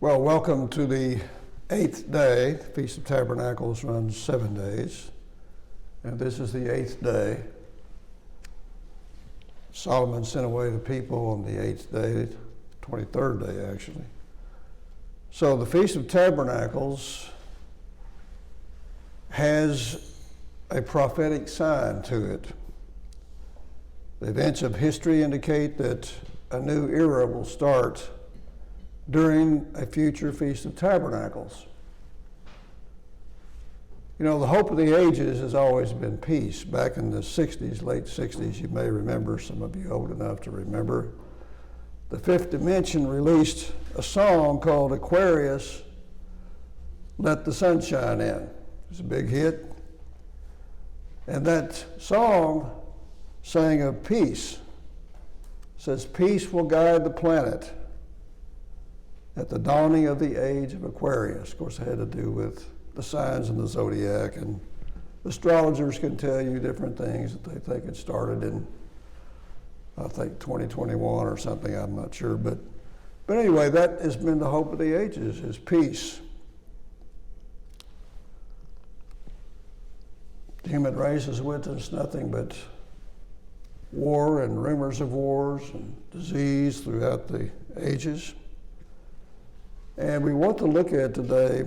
Well, welcome to the 8th day. The Feast of Tabernacles runs 7 days, and this is the 8th day. Solomon sent away the people on the 8th day, 23rd day actually. So the Feast of Tabernacles has a prophetic sign to it. The events of history indicate that a new era will start during a future Feast of Tabernacles. You know, the hope of the ages has always been peace. Back in the 60s, late 60s, you may remember, some of you old enough to remember, the Fifth Dimension released a song called Aquarius, Let the Sunshine In. It was a big hit. And that song sang of peace. It says, peace will guide the planet at the dawning of the age of Aquarius. Of course, it had to do with the signs in the zodiac, and astrologers can tell you different things that they think it started in, I think, 2021 or something, I'm not sure. But anyway, that has been the hope of the ages, is peace. The human race has witnessed nothing but war and rumors of wars and disease throughout the ages. And we want to look at today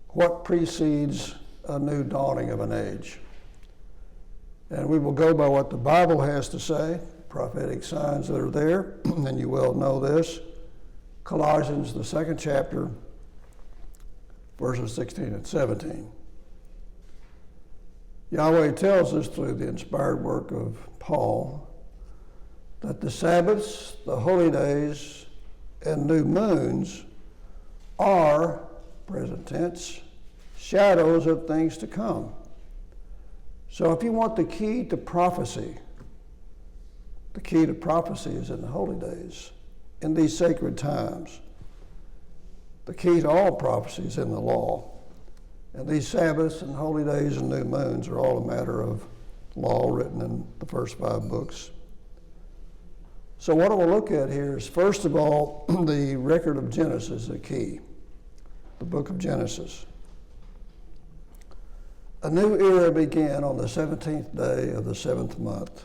what precedes a new dawning of an age. And we will go by what the Bible has to say, prophetic signs that are there, and you well know this. Colossians, the 2nd chapter, verses 16 and 17. Yahweh tells us through the inspired work of Paul that the Sabbaths, the holy days, and new moons are, present tense, shadows of things to come. So if you want the key to prophecy is in the holy days, in these sacred times. The key to all prophecy is in the law. And these Sabbaths and holy days and new moons are all a matter of law written in the first 5 books. So what I will look at here is, first of all, the record of Genesis is the key, the book of Genesis. A new era began on the 17th day of the 7th month,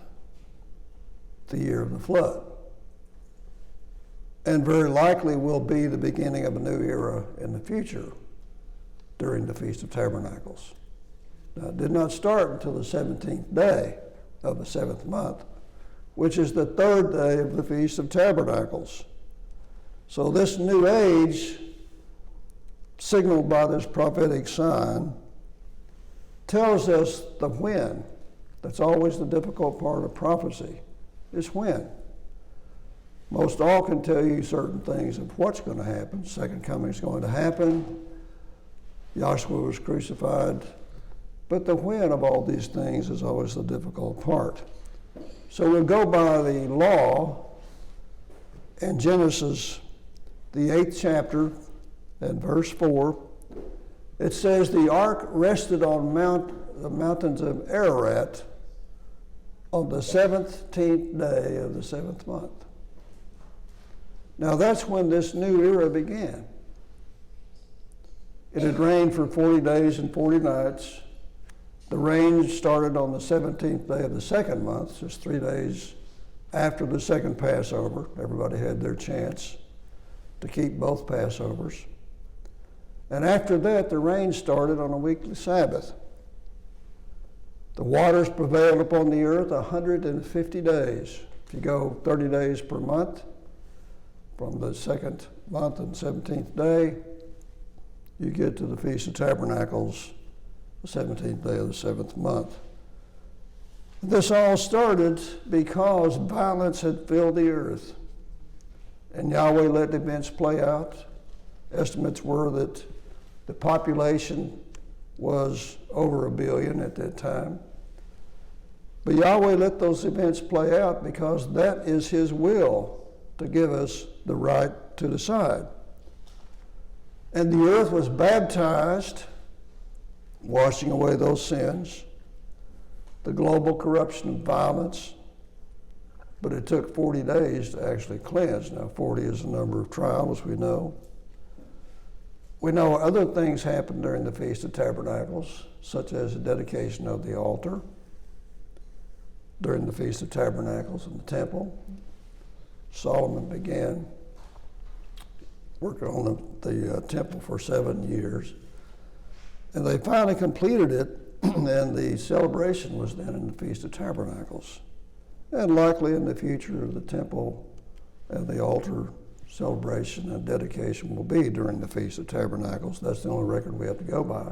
the year of the flood, and very likely will be the beginning of a new era in the future during the Feast of Tabernacles. Now, it did not start until the 17th day of the 7th month, which is the 3rd day of the Feast of Tabernacles. So this new age, signaled by this prophetic sign, tells us the when. That's always the difficult part of prophecy, is when. Most all can tell you certain things of what's going to happen. Second coming is going to happen. Yahshua was crucified. But the when of all these things is always the difficult part. So we'll go by the law in Genesis, the 8th chapter, and verse 4. It says, the ark rested on the mountains of Ararat on the 17th day of the 7th month. Now that's when this new era began. It had rained for 40 days and 40 nights. The rain started on the 17th day of the 2nd month, just 3 days after the second Passover. Everybody had their chance to keep both Passovers. And after that, the rain started on a weekly Sabbath. The waters prevailed upon the earth 150 days. If you go 30 days per month, from the 2nd month and 17th day, you get to the Feast of Tabernacles, the 17th day of the 7th month. This all started because violence had filled the earth. And Yahweh let events play out. Estimates were that the population was over 1 billion at that time. But Yahweh let those events play out because that is his will, to give us the right to decide. And the earth was baptized, washing away those sins, the global corruption of violence, But it took 40 days to actually cleanse. Now, 40 is the number of trials, we know. We know other things happened during the Feast of Tabernacles, such as the dedication of the altar during the Feast of Tabernacles in the temple. Solomon began working on the temple for 7 years. And they finally completed it, and the celebration was then in the Feast of Tabernacles. And likely in the future, the temple and the altar celebration and dedication will be during the Feast of Tabernacles. That's the only record we have to go by.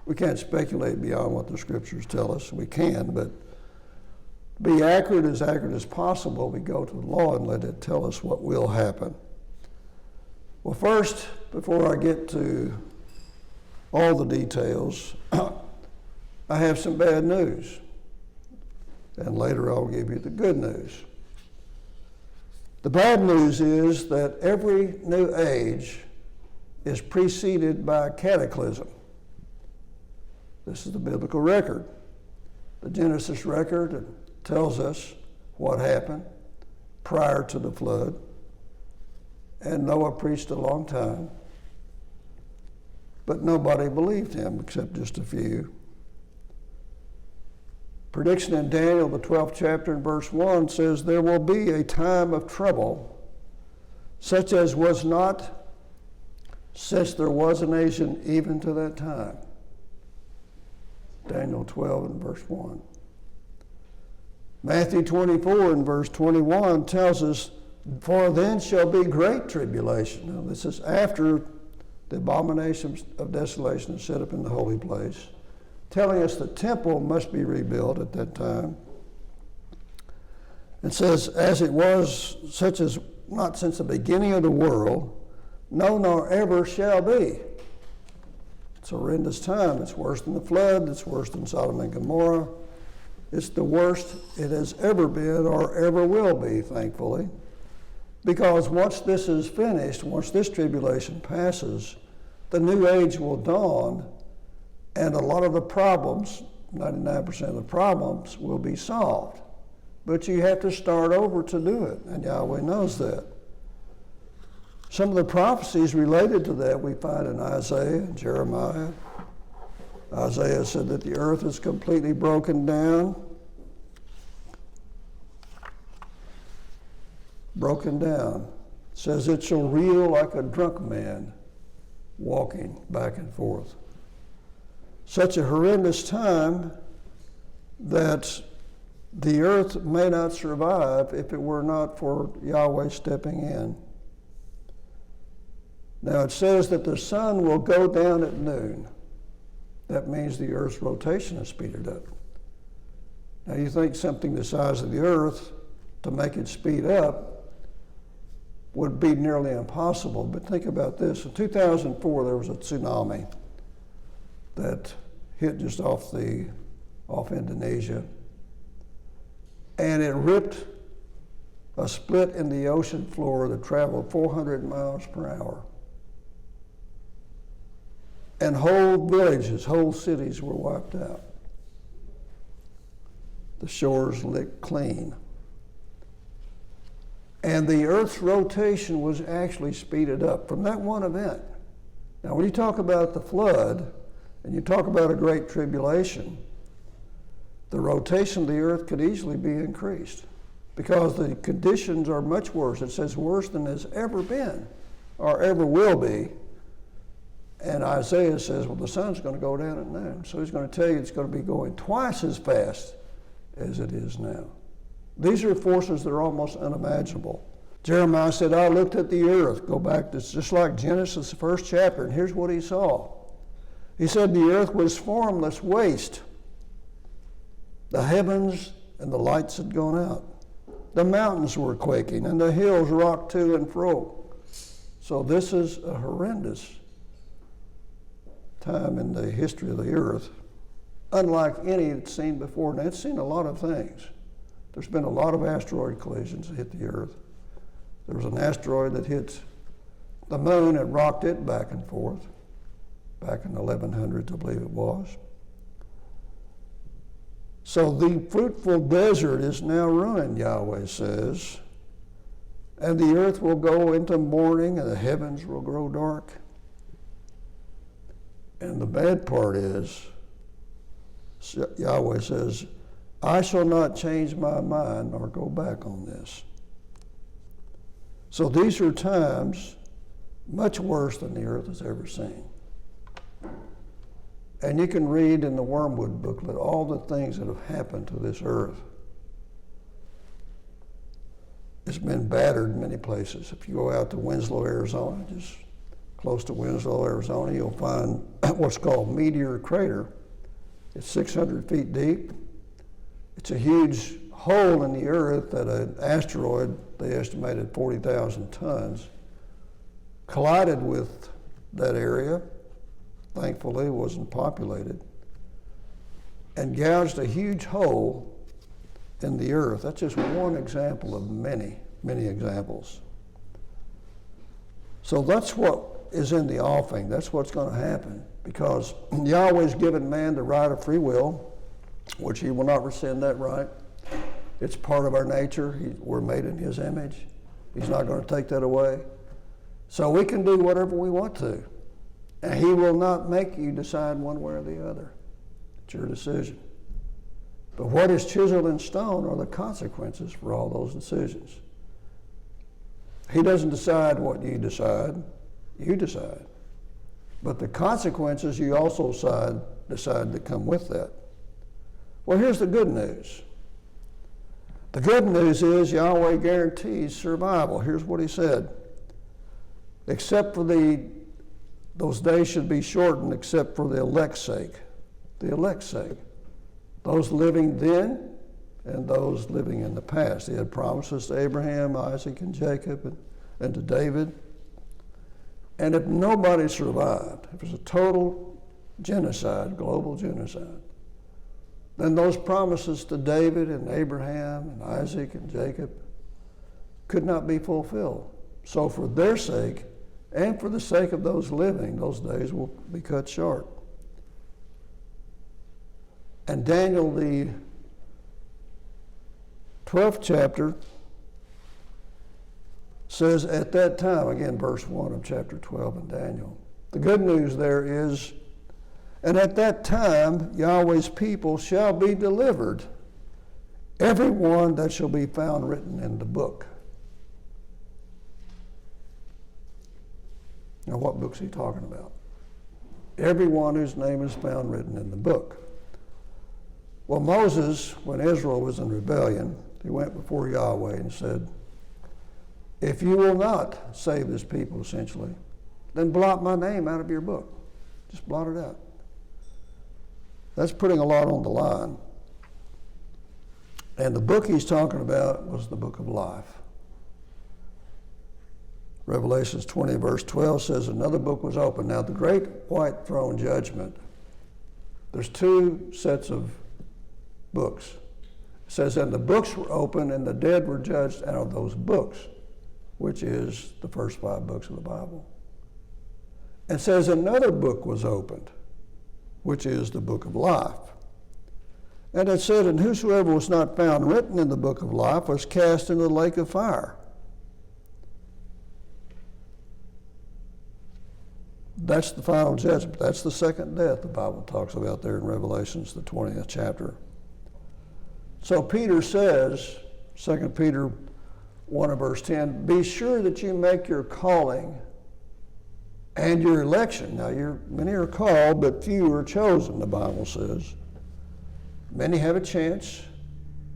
We can't speculate beyond what the scriptures tell us. We can, but to be accurate as possible, we go to the law and let it tell us what will happen. Well, first, before I get to all the details, I have some bad news. And later I'll give you the good news. The bad news is that every new age is preceded by a cataclysm. This is the biblical record. The Genesis record tells us what happened prior to the flood. And Noah preached a long time. But nobody believed him except just a few. Prediction in Daniel, the 12th chapter and verse 1 says, there will be a time of trouble, such as was not since there was a nation even to that time. Daniel 12 and verse 1. Matthew 24 and verse 21 tells us, for then shall be great tribulation. Now this is after the abomination of desolation is set up in the holy place, telling us the temple must be rebuilt at that time. It says, as it was, such as not since the beginning of the world, no, nor ever shall be. It's a horrendous time. It's worse than the flood. It's worse than Sodom and Gomorrah. It's the worst it has ever been or ever will be, thankfully. Because once this is finished, once this tribulation passes, the new age will dawn, and a lot of the problems, 99% of the problems, will be solved. But you have to start over to do it, and Yahweh knows that. Some of the prophecies related to that we find in Isaiah and Jeremiah. Isaiah said that the earth is completely broken down. Broken down. It says it shall reel like a drunk man walking back and forth. Such a horrendous time that the earth may not survive if it were not for Yahweh stepping in. Now it says that the sun will go down at noon. That means the earth's rotation is speeded up. Now you think something the size of the earth, to make it speed up, would be nearly impossible. But think about this. In 2004, there was a tsunami that hit just off Indonesia. And it ripped a split in the ocean floor that traveled 400 miles per hour. And whole villages, whole cities were wiped out. The shores licked clean. And the earth's rotation was actually speeded up from that one event. Now, when you talk about the flood, and you talk about a great tribulation, the rotation of the earth could easily be increased because the conditions are much worse. It says worse than has ever been or ever will be. And Isaiah says, well, the sun's going to go down at noon. So he's going to tell you it's going to be going twice as fast as it is now. These are forces that are almost unimaginable. Jeremiah said, I looked at the earth. Go back to just like Genesis, the first chapter, and here's what he saw. He said the earth was formless waste. The heavens and the lights had gone out. The mountains were quaking, and the hills rocked to and fro. So this is a horrendous time in the history of the earth, unlike any it's seen before. Now, it's seen a lot of things. There's been a lot of asteroid collisions that hit the earth. There was an asteroid that hit the moon and rocked it back and forth, back in the 1100s, I believe it was. So the fruitful desert is now ruined, Yahweh says, and the earth will go into mourning and the heavens will grow dark. And the bad part is, Yahweh says, I shall not change my mind nor go back on this. So these are times much worse than the earth has ever seen. And you can read in the Wormwood booklet all the things that have happened to this earth. It's been battered in many places. If you go out to Winslow, Arizona, just close to Winslow, Arizona, you'll find what's called Meteor Crater. It's 600 feet deep. It's a huge hole in the earth that an asteroid, they estimated 40,000 tons, collided with that area. Thankfully, it wasn't populated, and gouged a huge hole in the earth. That's just one example of many, many examples. So that's what is in the offing. That's what's going to happen, because Yahweh's given man the right of free will, which he will not rescind that right. It's part of our nature. We're made in his image. He's not going to take that away. So we can do whatever we want to. And he will not make you decide one way or the other. It's your decision. But what is chiseled in stone are the consequences for all those decisions. He doesn't decide what you decide. You decide. But the consequences you also decide to come with that. Well, here's the good news. The good news is Yahweh guarantees survival. Here's what he said. Except for those days should be shortened except for the elect's sake. The elect's sake. Those living then and those living in the past. He had promises to Abraham, Isaac, and Jacob, and to David. And if nobody survived, if it was a total genocide, global genocide, then those promises to David and Abraham and Isaac and Jacob could not be fulfilled. So for their sake, and for the sake of those living, those days will be cut short. And Daniel, the 12th chapter, says at that time, again, verse 1 of chapter 12 in Daniel, the good news there is, and at that time Yahweh's people shall be delivered, every one that shall be found written in the book. Now, what book's he talking about? Everyone whose name is found written in the book. Well, Moses, when Israel was in rebellion, he went before Yahweh and said, if you will not save this people, essentially, then blot my name out of your book. Just blot it out. That's putting a lot on the line. And the book he's talking about was the book of life. Revelations 20, verse 12 says another book was opened. Now, the great white throne judgment, there's two sets of books. It says, and the books were opened and the dead were judged out of those books, which is the first 5 books of the Bible. It says another book was opened, which is the book of life. And it said, and whosoever was not found written in the book of life was cast into the lake of fire. That's the final judgment. That's the second death the Bible talks about there in Revelations, the 20th chapter. So Peter says, 2 Peter 1 and verse 10, be sure that you make your calling and your election. Now, many are called, but few are chosen, the Bible says. Many have a chance.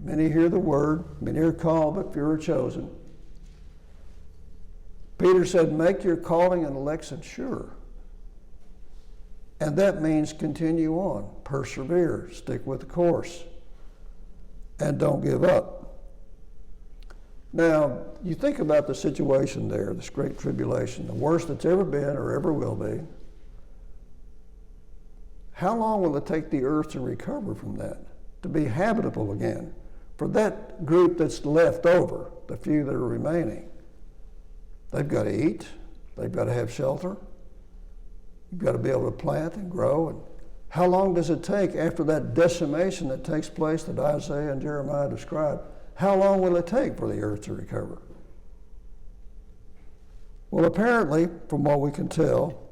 Many hear the word. Many are called, but few are chosen. Peter said, make your calling and election sure. And that means continue on, persevere, stick with the course, and don't give up. Now, you think about the situation there, this great tribulation, the worst that's ever been or ever will be. How long will it take the earth to recover from that, to be habitable again? For that group that's left over, the few that are remaining, they've got to eat, they've got to have shelter, you've got to be able to plant and grow and How long does it take after that decimation that takes place that Isaiah and Jeremiah described? How long will it take for the earth to recover? Well, apparently, from what we can tell,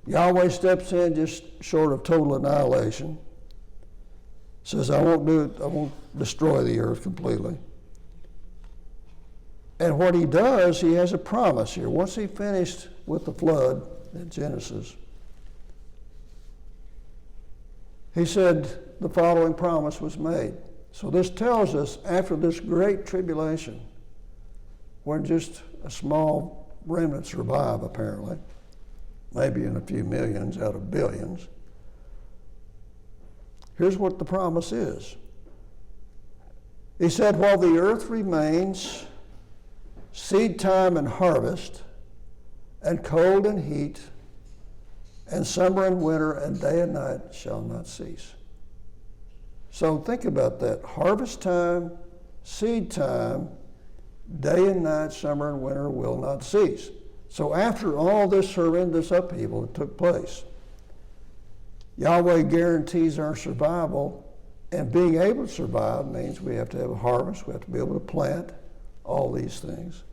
Yahweh steps in just short of total annihilation, says, I won't destroy the earth completely. And what he does, he has a promise here. Once he finished with the flood in Genesis, he said the following promise was made. So this tells us after this great tribulation, when just a small remnant survive apparently, maybe in a few millions out of billions, here's what the promise is. He said, while the earth remains, seed time and harvest, and cold and heat, and summer and winter, and day and night shall not cease. So think about that. Harvest time, seed time, day and night, summer and winter will not cease. So after all this horrendous upheaval that took place, Yahweh guarantees our survival, and being able to survive means we have to have a harvest, we have to be able to plant, all these things.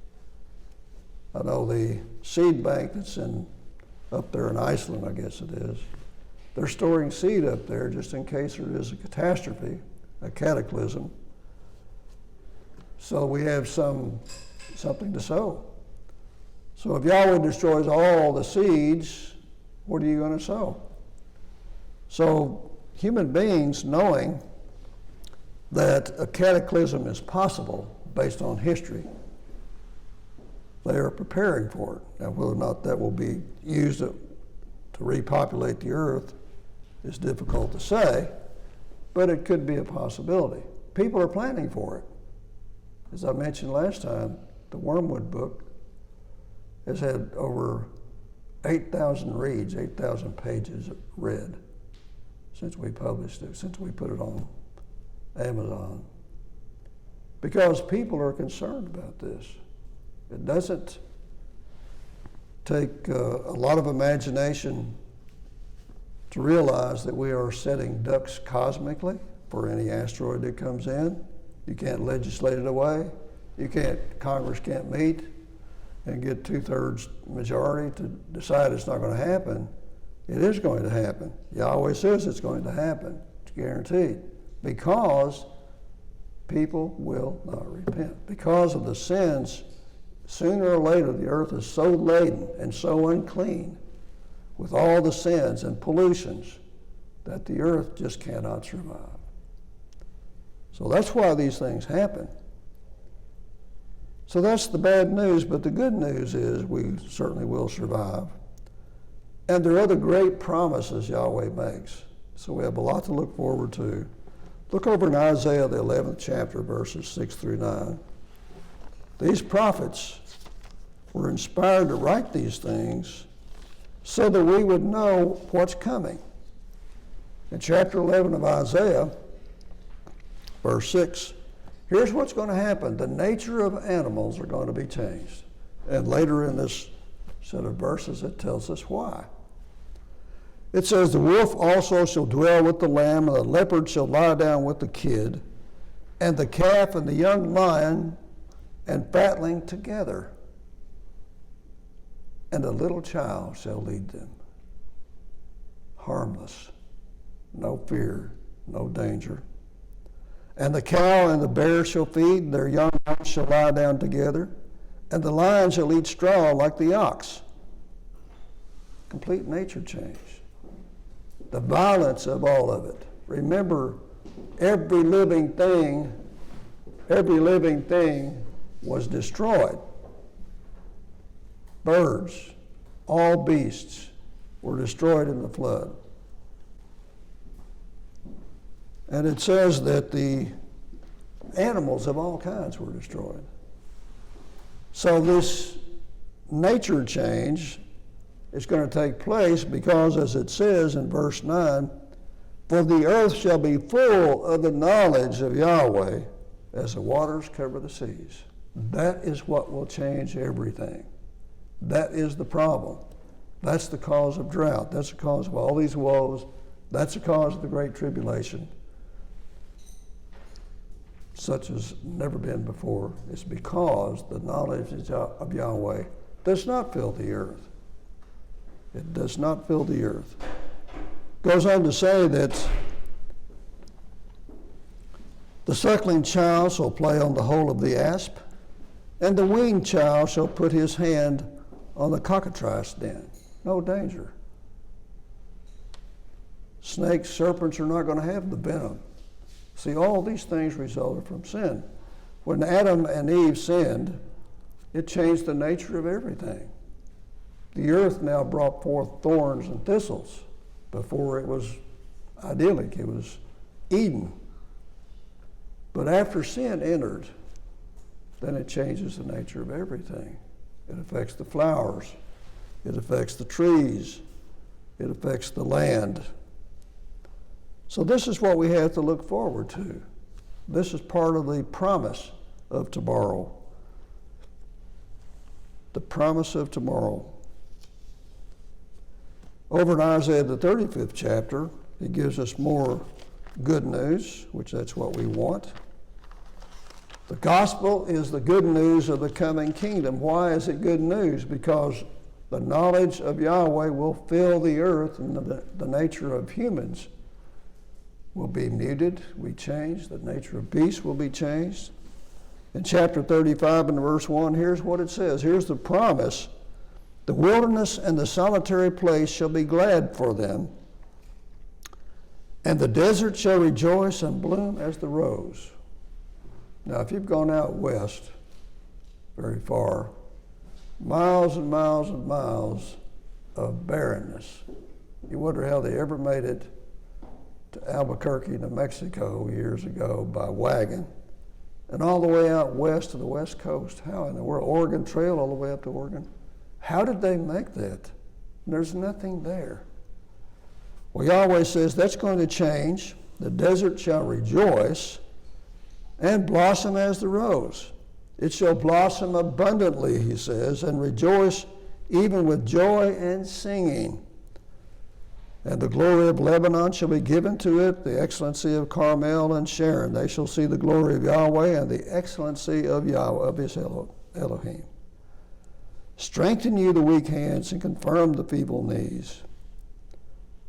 I know the seed bank that's up there in Iceland, I guess it is, they're storing seed up there just in case there is a catastrophe, a cataclysm. So we have something to sow. So if Yahweh destroys all the seeds, what are you going to sow? So human beings, knowing that a cataclysm is possible based on history, they are preparing for it. Now, whether or not that will be used to repopulate the earth is difficult to say, but it could be a possibility. People are planning for it. As I mentioned last time, the Wormwood book has had over 8,000 reads, 8,000 pages read since we published it, since we put it on Amazon. Because people are concerned about this. It doesn't take a lot of imagination to realize that we are setting ducks cosmically for any asteroid that comes in. You can't legislate it away. Congress can't meet and get 2/3 majority to decide it's not going to happen. It is going to happen. Yahweh says it's going to happen. It's guaranteed. Because people will not repent. Because of the sins, sooner or later the earth is so laden and so unclean with all the sins and pollutions that the earth just cannot survive. So that's why these things happen. So that's the bad news, but the good news is we certainly will survive. And there are other great promises Yahweh makes. So we have a lot to look forward to. Look over in Isaiah, the 11th chapter, verses 6 through 9. These prophets were inspired to write these things so that we would know what's coming. In chapter 11 of Isaiah, verse 6, here's what's going to happen. The nature of animals are going to be changed. And later in this set of verses, it tells us why. It says, the wolf also shall dwell with the lamb, and the leopard shall lie down with the kid, and the calf and the young lion and fatling together. And a little child shall lead them. Harmless, no fear, no danger. And the cow and the bear shall feed, and their young ones shall lie down together, and the lion shall eat straw like the ox. Complete nature change. The violence of all of it. Remember, every living thing was destroyed. Birds, all beasts were destroyed in the flood. And it says that the animals of all kinds were destroyed. So this nature change is going to take place because, as it says in verse 9, for the earth shall be full of the knowledge of Yahweh as the waters cover the seas. That is what will change everything. That is the problem. That's the cause of drought. That's the cause of all these woes. That's the cause of the Great Tribulation, such as never been before. It's because the knowledge of Yahweh does not fill the earth. It does not fill the earth. Goes on to say that the suckling child shall play on the hole of the asp, and the weaned child shall put his hand on the cockatrice den. No danger. Snakes, serpents are not going to have the venom. See, all these things resulted from sin. When Adam and Eve sinned, it changed the nature of everything. The earth now brought forth thorns and thistles. Before it was idyllic, it was Eden. But after sin entered, then it changes the nature of everything. It affects the flowers. It affects the trees. It affects the land. So this is what we have to look forward to. This is part of the promise of tomorrow. The promise of tomorrow. Over in Isaiah the 35th chapter, it gives us more good news, which that's what we want. The gospel is the good news of the coming kingdom. Why is it good news? Because the knowledge of Yahweh will fill the earth, and the nature of humans will be muted, we change. The nature of beasts will be changed. In chapter 35 and verse 1, here's what it says. Here's the promise. The wilderness and the solitary place shall be glad for them, and the desert shall rejoice and bloom as the rose. Now, if you've gone out west very far, miles and miles and miles of barrenness, you wonder how they ever made it to Albuquerque, New Mexico years ago by wagon, and all the way out west to the west coast. How in the world? Oregon Trail all the way up to Oregon. How did they make that? There's nothing there. Well, Yahweh says that's going to change. The desert shall rejoice and blossom as the rose. It shall blossom abundantly, he says, and rejoice even with joy and singing. And the glory of Lebanon shall be given to it, the excellency of Carmel and Sharon. They shall see the glory of Yahweh and the excellency of Yahweh, of his Elohim. Strengthen you the weak hands and confirm the feeble knees.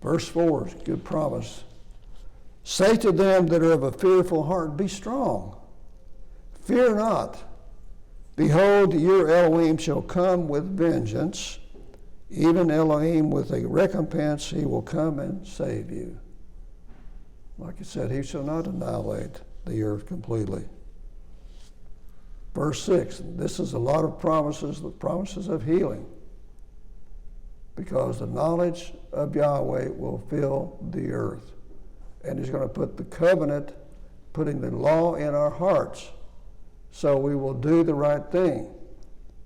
Verse 4 is a good promise. Say to them that are of a fearful heart, be strong. Fear not. Behold, your Elohim shall come with vengeance. Even Elohim with a recompense, he will come and save you. Like I said, he shall not annihilate the earth completely. Verse 6, this is a lot of promises, the promises of healing. Because the knowledge of Yahweh will fill the earth. And he's going to put the covenant, putting the law in our hearts. So we will do the right thing.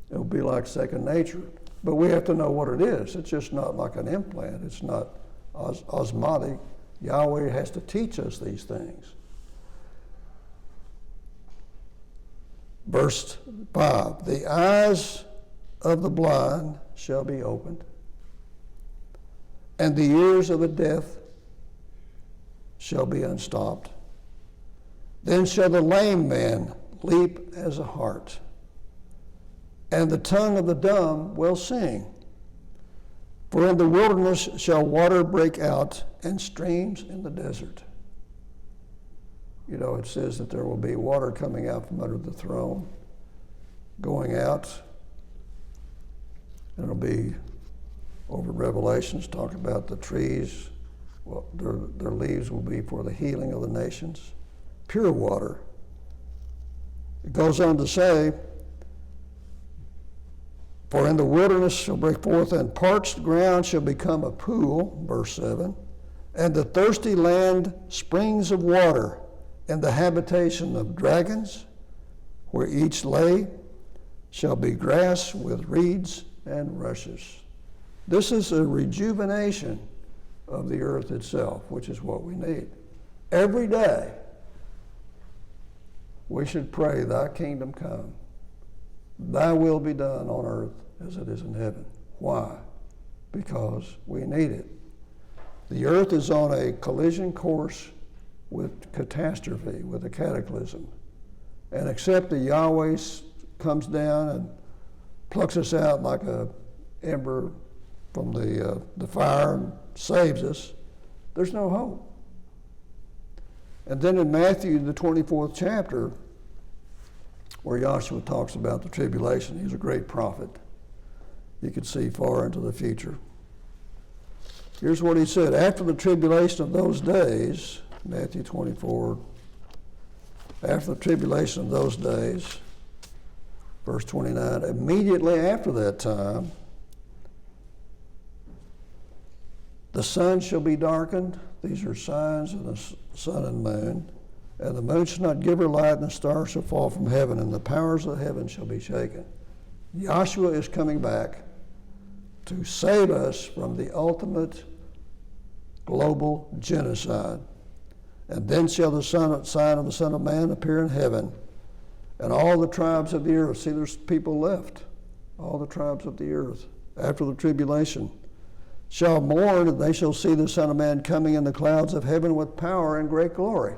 It will be like second nature. But we have to know what it is. It's just not like an implant. It's not osmotic. Yahweh has to teach us these things. Verse 5, the eyes of the blind shall be opened, and the ears of the deaf shall be unstopped. Then shall the lame man leap as a hart, and the tongue of the dumb will sing. For in the wilderness shall water break out, and streams in the desert. You know, it says that there will be water coming out from under the throne, going out. And it'll be over Revelations, talking about the trees. Well, their leaves will be for the healing of the nations. Pure water. It goes on to say, for in the wilderness shall break forth, and parched ground shall become a pool, verse 7, and the thirsty land springs of water, and the habitation of dragons, where each lay, shall be grass with reeds and rushes. This is a rejuvenation of the earth itself, which is what we need. Every day, we should pray, thy kingdom come, thy will be done on earth as it is in heaven. Why? because we need it. The earth is on a collision course with catastrophe, with a cataclysm. And except that Yahweh comes down and plucks us out like a ember from the fire and saves us, there's no hope. And then in Matthew, the 24th chapter, where Joshua talks about the tribulation, he's a great prophet. You could see far into the future. Here's what he said. After the tribulation of those days, Matthew 24, after the tribulation of those days, verse 29, immediately after that time, the sun shall be darkened. These are signs of the sun and moon. And the moon shall not give her light, and the stars shall fall from heaven, and the powers of heaven shall be shaken. Joshua is coming back to save us from the ultimate global genocide. And then shall the sign of the Son of Man appear in heaven, and all the tribes of the earth, see, there's people left, all the tribes of the earth, after the tribulation, shall mourn, and they shall see the Son of Man coming in the clouds of heaven with power and great glory.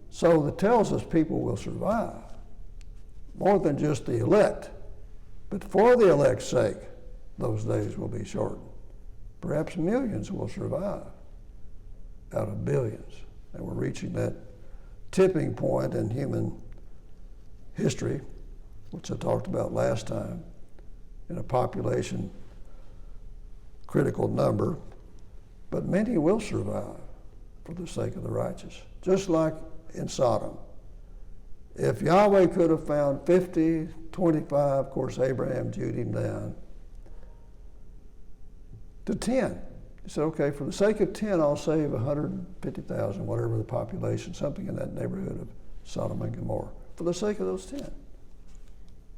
So that tells us people will survive, more than just the elect. But for the elect's sake, those days will be shortened. Perhaps millions will survive out of billions. And we're reaching that tipping point in human history, which I talked about last time, in a population critical number. But many will survive for the sake of the righteous, just like in Sodom. If Yahweh could have found 50, 25, of course Abraham jewed him down to 10. He said, okay, for the sake of 10, I'll save 150,000, whatever the population, something in that neighborhood of Sodom and Gomorrah, for the sake of those 10. In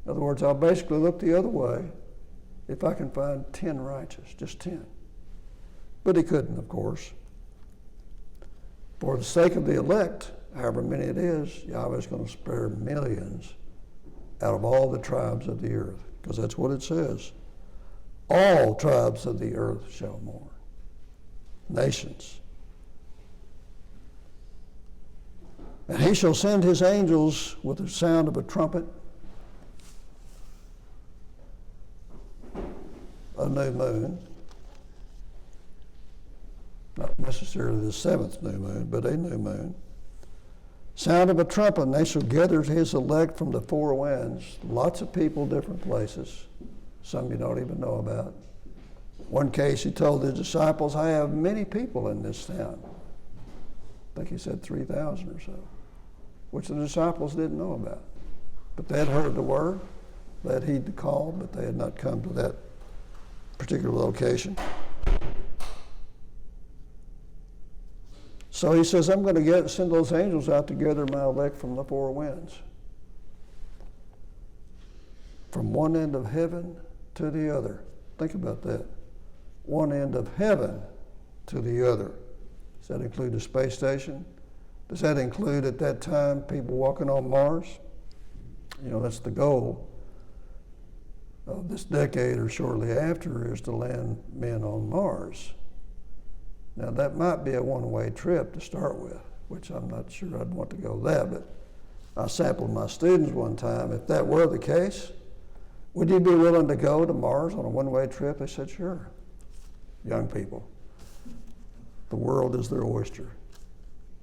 other words, I'll basically look the other way if I can find 10 righteous, just 10. But he couldn't, of course. For the sake of the elect, however many it is, Yahweh is going to spare millions out of all the tribes of the earth, because that's what it says. All tribes of the earth shall mourn. Nations. And he shall send his angels with the sound of a trumpet, a new moon, not necessarily the seventh new moon, but a new moon. Sound of a trumpet, and they shall gather his elect from the four winds. Lots of people, different places. Some you don't even know about. One case he told his disciples, I have many people in this town. I think he said 3,000 or so, which the disciples didn't know about. But they had heard the word, they had heeded the call, but they had not come to that particular location. So he says, I'm going to send those angels out to gather my elect from the four winds. From one end of heaven to the other. Think about that. One end of heaven to the other. Does that include the space station? Does that include at that time people walking on Mars? You know, that's the goal of this decade or shortly after, is to land men on Mars. Now that might be a one-way trip to start with, which I'm not sure I'd want to go there, but I sampled my students one time. If that were the case, would you be willing to go to Mars on a one-way trip? They said, sure. Young people. The world is their oyster.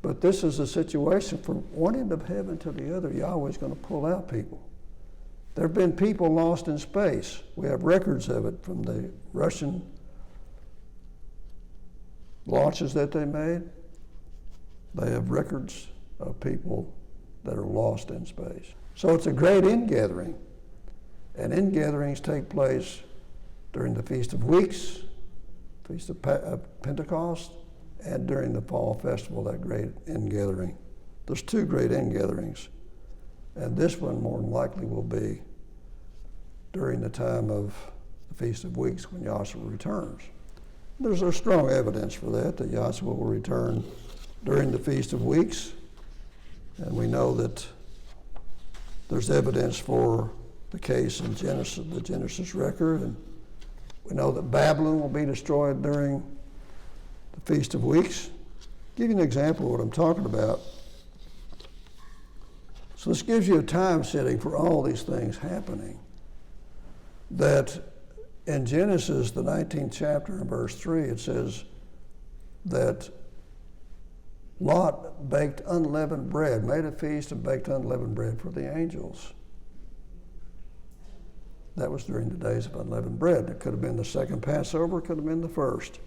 But this is a situation from one end of heaven to the other. Yahweh's going to pull out people. There have been people lost in space. We have records of it from the Russian launches that they made. They have records of people that are lost in space. So it's a great ingathering. And ingatherings take place during the Feast of Weeks, Feast of Pentecost, and during the fall festival, that great ingathering. There's two great ingatherings. And this one more than likely will be during the time of the Feast of Weeks when Yahshua returns. There's strong evidence for that Yahshua will return during the Feast of Weeks. And we know that there's evidence for the case in Genesis, the Genesis record, and We know that Babylon will be destroyed during the Feast of Weeks. Give you an example of what I'm talking about. So this gives you a time setting for all these things happening. That in Genesis, the 19th chapter, in verse 3, it says that Lot baked unleavened bread, made a feast and baked unleavened bread for the angels. That was during the days of unleavened bread. It could have been the second Passover, it could have been the first.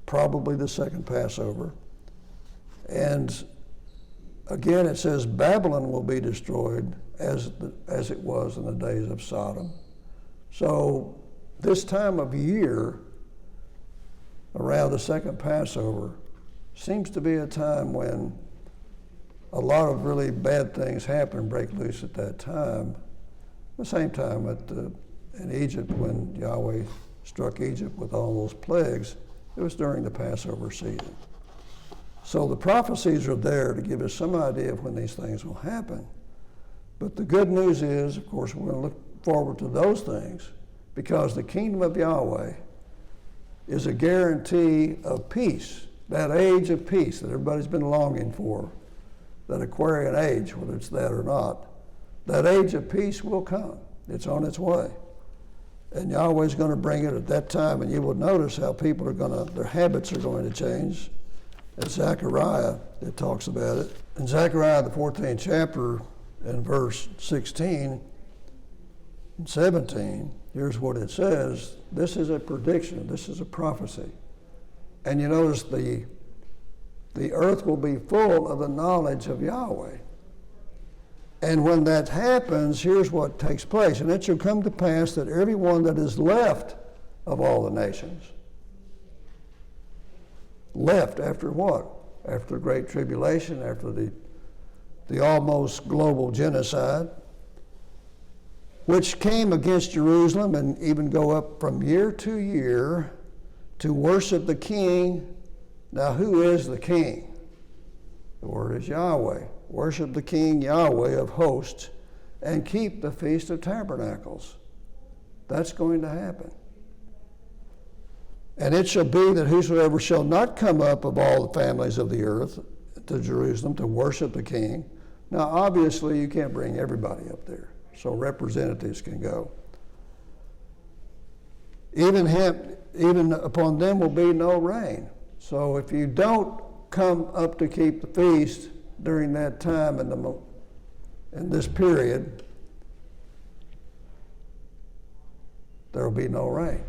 Probably the second Passover. And again, it says Babylon will be destroyed as it was in the days of Sodom. So this time of year, around the second Passover, seems to be a time when a lot of really bad things happen, break loose at that time. The same time in Egypt, when Yahweh struck Egypt with all those plagues, it was during the Passover season. So the prophecies are there to give us some idea of when these things will happen. But the good news is, of course, we're going to look forward to those things because the kingdom of Yahweh is a guarantee of peace, that age of peace that everybody's been longing for, that Aquarian age, whether it's that or not. That age of peace will come. It's on its way. And Yahweh's going to bring it at that time, and you will notice how people are going to, their habits are going to change. In Zechariah, it talks about it. In Zechariah, the 14th chapter, in verse 16 and 17, here's what it says. This is a prediction. This is a prophecy. And you notice the earth will be full of the knowledge of Yahweh. And when that happens, here's what takes place. And it shall come to pass that everyone that is left of all the nations, left after what? After the Great Tribulation, after the almost global genocide, which came against Jerusalem and even go up from year to year to worship the King. Now, who is the King? The word is Yahweh. Worship the King Yahweh of hosts and keep the Feast of Tabernacles. That's going to happen. And it shall be that whosoever shall not come up of all the families of the earth to Jerusalem to worship the King. Now, obviously, you can't bring everybody up there, so representatives can go. Even upon them will be no rain. So if you don't come up to keep the feast during that time in this period, there will be no rain.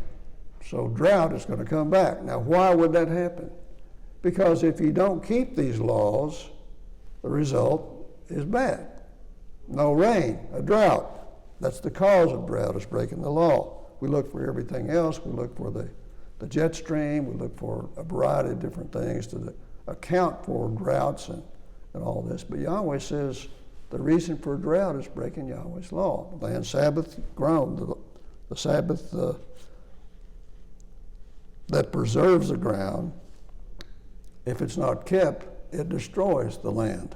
So drought is going to come back. Now, why would that happen? Because if you don't keep these laws, the result is bad. No rain, a drought. That's the cause of drought, is breaking the law. We look for everything else. We look for the jet stream. We look for a variety of different things to account for droughts and all this. But Yahweh says the reason for drought is breaking Yahweh's law. The land Sabbath ground, the Sabbath that preserves the ground, if it's not kept, it destroys the land.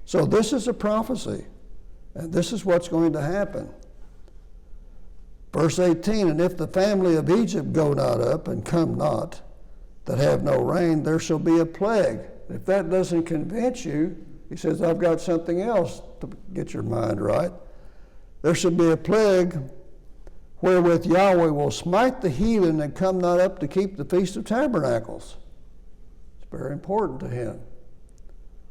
So this is a prophecy, and this is what's going to happen. Verse 18, and if the family of Egypt go not up and come not, that have no rain, there shall be a plague. If that doesn't convince you, he says, I've got something else to get your mind right. There shall be a plague wherewith Yahweh will smite the heathen that come not up to keep the Feast of Tabernacles. It's very important to him.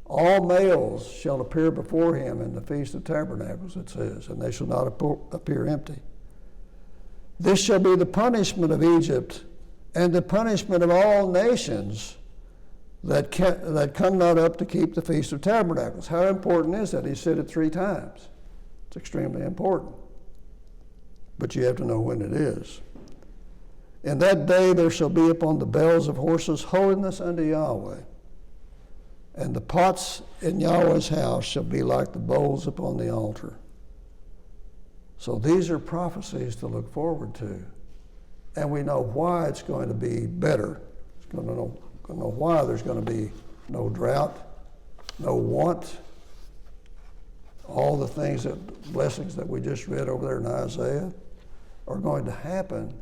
All males shall appear before him in the Feast of Tabernacles, it says, and they shall not appear empty. This shall be the punishment of Egypt and the punishment of all nations that come not up to keep the Feast of Tabernacles. How important is that? He said it 3 times. It's extremely important. But you have to know when it is. In that day there shall be upon the bells of horses holiness unto Yahweh. And the pots in Yahweh's house shall be like the bowls upon the altar. So these are prophecies to look forward to. And we know why it's going to be better. It's going to know why there's going to be no drought, no want. All the blessings that we just read over there in Isaiah are going to happen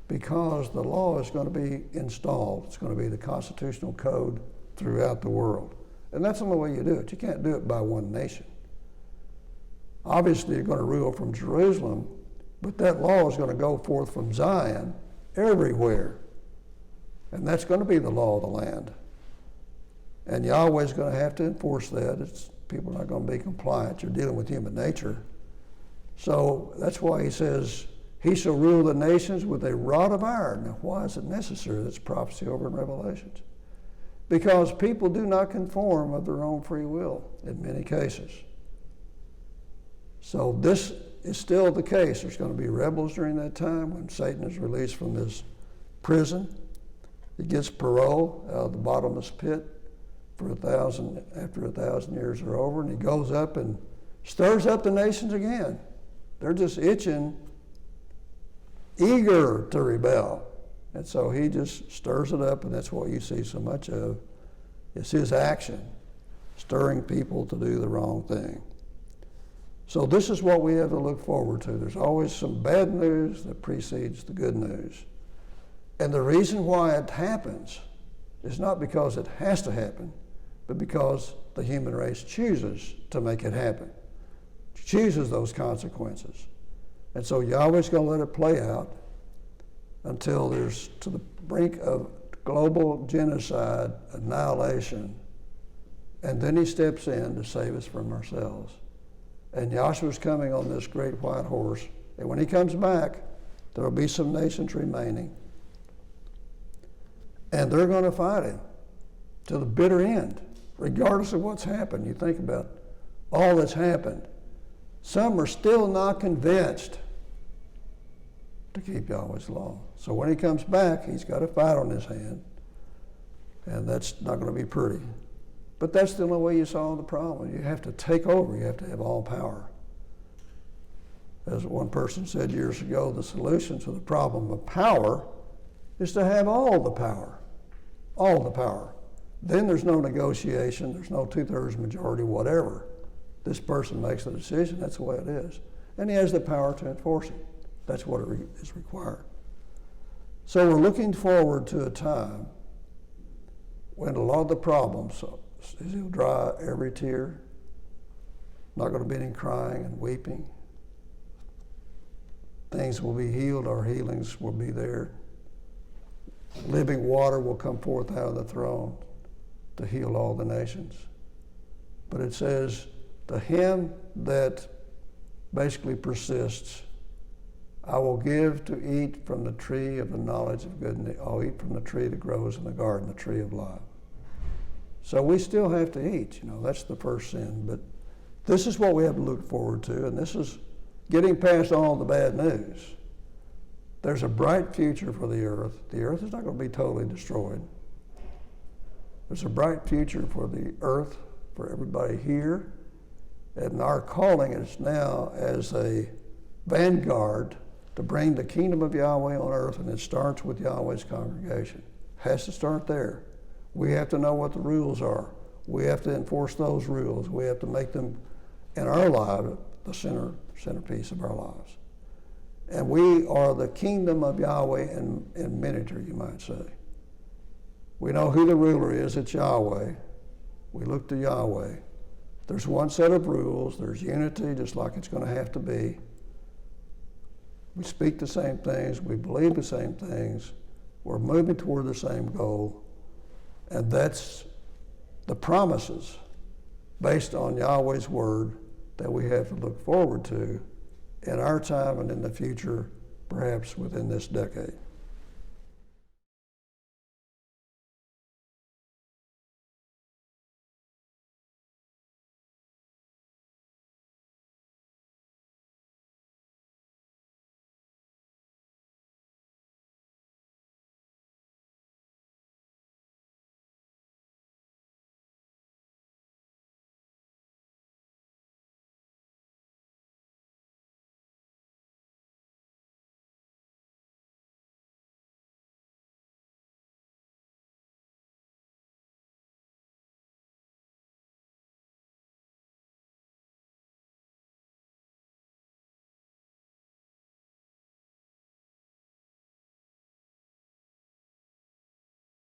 because the law is going to be installed. It's going to be the constitutional code throughout the world. And that's the only way you do it. You can't do it by one nation. Obviously, you're going to rule from Jerusalem, but that law is going to go forth from Zion everywhere. And that's going to be the law of the land. And Yahweh's going to have to enforce that. People are not going to be compliant. You're dealing with human nature. So that's why he says, he shall rule the nations with a rod of iron. Now, why is it necessary? That's prophecy over in Revelations. Because people do not conform of their own free will in many cases. So this is still the case. There's going to be rebels during that time when Satan is released from this prison. He gets parole out of the bottomless pit for after 1,000 years are over, and he goes up and stirs up the nations again. They're just itching, eager to rebel. And so he just stirs it up, and that's what you see so much of. It's his action, stirring people to do the wrong thing. So this is what we have to look forward to. There's always some bad news that precedes the good news. And the reason why it happens is not because it has to happen, but because the human race chooses to make it happen. Chooses those consequences. And so Yahweh's going to let it play out until there's to the brink of global genocide, annihilation, and then he steps in to save us from ourselves. And Yahshua's coming on this great white horse, and when he comes back, there will be some nations remaining, and they're going to fight him to the bitter end, regardless of what's happened. You think about all that's happened. Some are still not convinced to keep Yahweh's law. So when he comes back, he's got a fight on his hand, and that's not going to be pretty. But that's the only way you solve the problem. You have to take over. You have to have all power. As one person said years ago, the solution to the problem of power is to have all the power. All the power. Then there's no negotiation. There's no 2/3 majority, whatever. This person makes the decision. That's the way it is. And he has the power to enforce it. That's what is required. So we're looking forward to a time when a lot of the problems is he'll dry every tear. Not going to be any crying and weeping. Things will be healed. Our healings will be there. Living water will come forth out of the throne to heal all the nations. But it says, to him that basically persists, I will give to eat from the tree of the knowledge of good and I'll eat from the tree that grows in the garden, the tree of life. So we still have to eat, that's the first sin. But this is what we have to look forward to, and this is getting past all the bad news. There's a bright future for the earth. The earth is not going to be totally destroyed. There's a bright future for the earth, for everybody here. And our calling is now as a vanguard to bring the kingdom of Yahweh on earth, and it starts with Yahweh's congregation. Has to start there. We have to know what the rules are. We have to enforce those rules. We have to make them, in our lives, the centerpiece of our lives. And we are the kingdom of Yahweh in miniature, you might say. We know who the ruler is. It's Yahweh. We look to Yahweh. There's one set of rules. There's unity, just like it's going to have to be. We speak the same things. We believe the same things. We're moving toward the same goal. And that's the promises based on Yahweh's word that we have to look forward to in our time and in the future, perhaps within this decade.